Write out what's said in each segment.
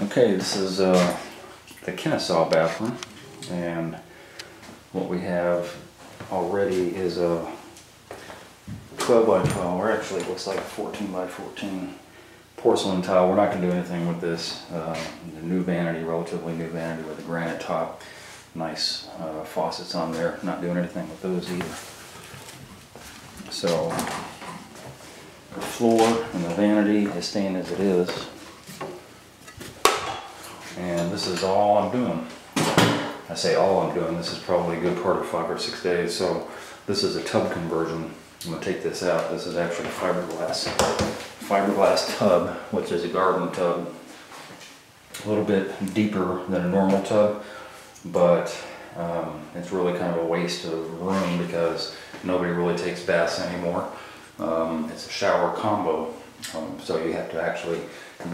Okay, this is the Kennesaw bathroom, and what we have already is a 12 by 12, or actually it looks like a 14 by 14 porcelain tile. We're not going to do anything with this. The new vanity, relatively new vanity with a granite top. Nice faucets on there. Not doing anything with those either. So the floor and the vanity is staying as it is. And this is all I'm doing. I say all I'm doing, this is probably a good part of 5 or 6 days. So this is a tub conversion. I'm going to take this out. This is actually a fiberglass tub, which is a garden tub. A little bit deeper than a normal tub, but it's really kind of a waste of room because nobody really takes baths anymore. It's a shower combo, so you have to actually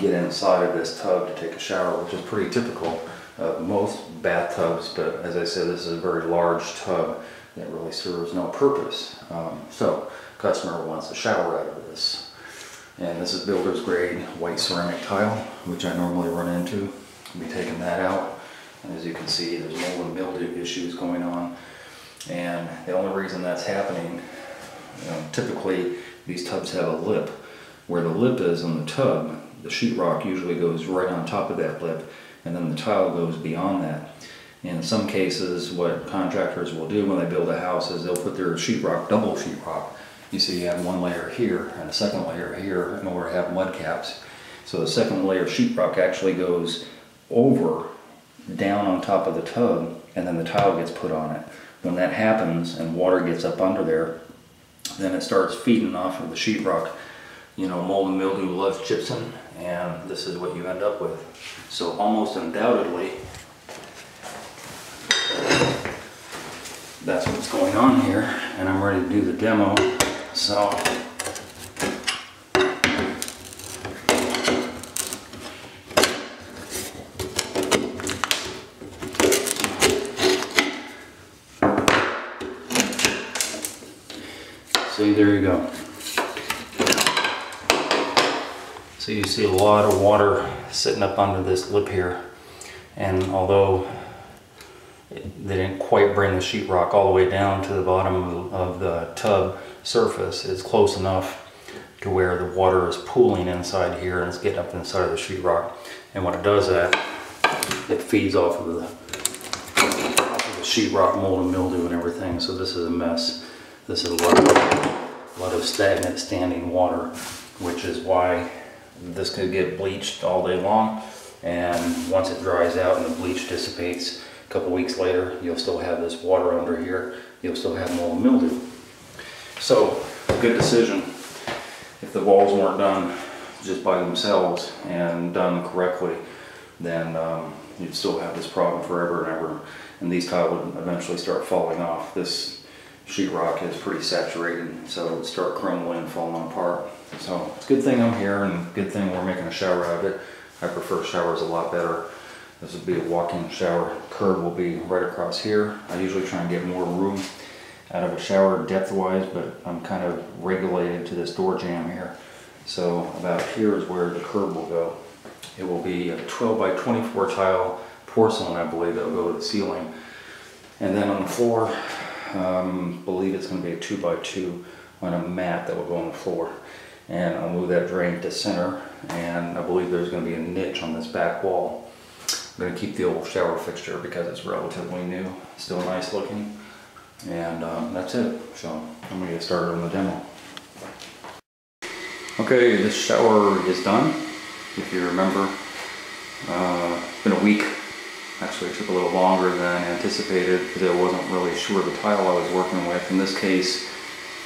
get inside of this tub to take a shower, which is pretty typical of most bathtubs, but as I said, this is a very large tub that really serves no purpose. So customer wants a shower out of this. And this is builder's grade white ceramic tile, which I normally run into. I'll be taking that out. And as you can see, there's mold and mildew issues going on. And the only reason that's happening, typically these tubs have a lip. Where the lip is on the tub, the sheetrock usually goes right on top of that lip, and then the tile goes beyond that. In some cases, what contractors will do when they build a house is they'll put their sheetrock, double sheetrock. You see you have one layer here and a second layer here in order to have mud caps. So the second layer of sheetrock actually goes over, down on top of the tub, and then the tile gets put on it. When that happens and water gets up under there, then it starts feeding off of the sheetrock. You know, mold and mildew loves gypsum, and this is what you end up with. So almost undoubtedly, that's what's going on here, and I'm ready to do the demo. So see, there you go. So you see a lot of water sitting up under this lip here, and although they didn't quite bring the sheetrock all the way down to the bottom of the tub surface, it's close enough to where the water is pooling inside here and it's getting up inside of the sheetrock. And when it does that, it feeds off of the sheetrock, mold and mildew and everything. So this is a mess. This is a lot of stagnant standing water, which is why this could get bleached all day long, and once it dries out and the bleach dissipates, a couple weeks later you'll still have this water under here, you'll still have mold and mildew. So a good decision. If the walls weren't done just by themselves and done correctly, then you'd still have this problem forever and ever, and these tiles would eventually start falling off. This sheetrock is pretty saturated, so it would start crumbling and falling apart. So it's a good thing I'm here, and good thing we're making a shower out of it. I prefer showers a lot better. This would be a walk-in shower. Curb will be right across here. I usually try and get more room out of a shower depth-wise, but I'm kind of regulated to this door jamb here. So about here is where the curb will go. It will be a 12 by 24 tile porcelain, I believe, that will go to the ceiling. And then on the floor, I believe it's going to be a 2 by 2 on a mat that will go on the floor. And I'll move that drain to center, and I believe there's going to be a niche on this back wall. I'm going to keep the old shower fixture because it's relatively new, still nice looking, and that's it. So I'm going to get started on the demo. Okay, this shower is done. If you remember, it's been a week. Actually, it took a little longer than anticipated because I wasn't really sure the tile I was working with. In this case,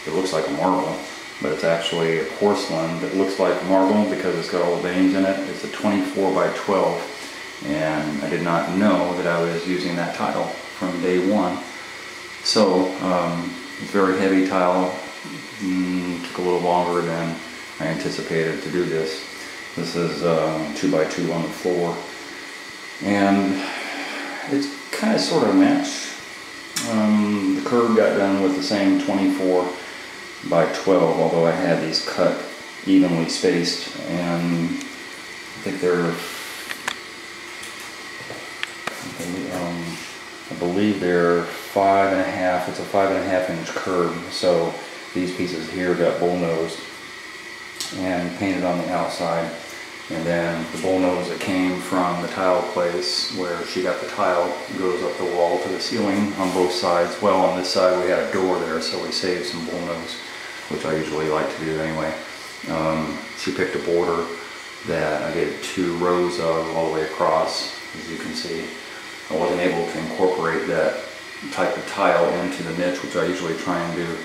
it looks like a marble, but it's actually a porcelain that looks like marble because it's got all the veins in it. It's a 24 by 12, and I did not know that I was using that tile from day one. So it's a very heavy tile. Took a little longer than I anticipated to do this. This is 2 by 2 on the floor, and it's kind of sort of a match. The curb got done with the same 24 by 12, although I had these cut evenly spaced, and I think they're I believe they're 5.5, it's a 5.5-inch curb, so these pieces here got bullnosed and painted on the outside. And then the bullnose that came from the tile place where she got the tile goes up the wall to the ceiling on both sides. Well, on this side we had a door there, so we saved some bullnose, which I usually like to do anyway. She picked a border that I did 2 rows of all the way across, as you can see. I wasn't able to incorporate that type of tile into the niche, which I usually try and do.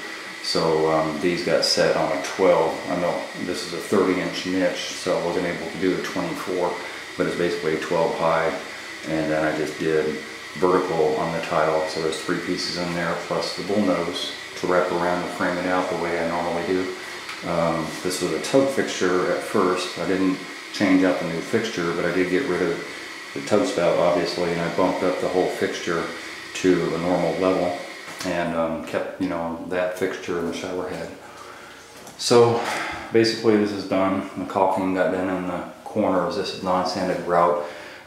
So these got set on a 12. I know this is a 30-inch niche, so I wasn't able to do a 24, but it's basically a 12 high. And then I just did vertical on the tile, so there's 3 pieces in there, plus the bullnose to wrap around and frame it out the way I normally do. This was a tub fixture at first. I didn't change out the new fixture, but I did get rid of the tub spout, obviously, and I bumped up the whole fixture to a normal level. And kept, you know, that fixture in the shower head. So basically this is done. The caulking got done in the corners. This is non-sanded grout.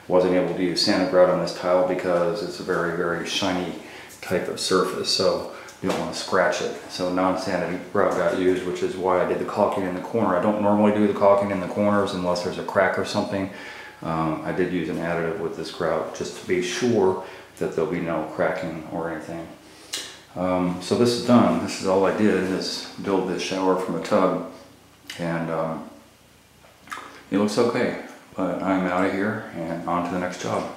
Wasn't able to use sanded grout on this tile because it's a very, very shiny type of surface, so you don't want to scratch it. So non-sanded grout got used, which is why I did the caulking in the corner. I don't normally do the caulking in the corners unless there's a crack or something. I did use an additive with this grout just to be sure that there'll be no cracking or anything. So this is done. This is all I did, is build this shower from a tub, and it looks okay. But I'm out of here and on to the next job.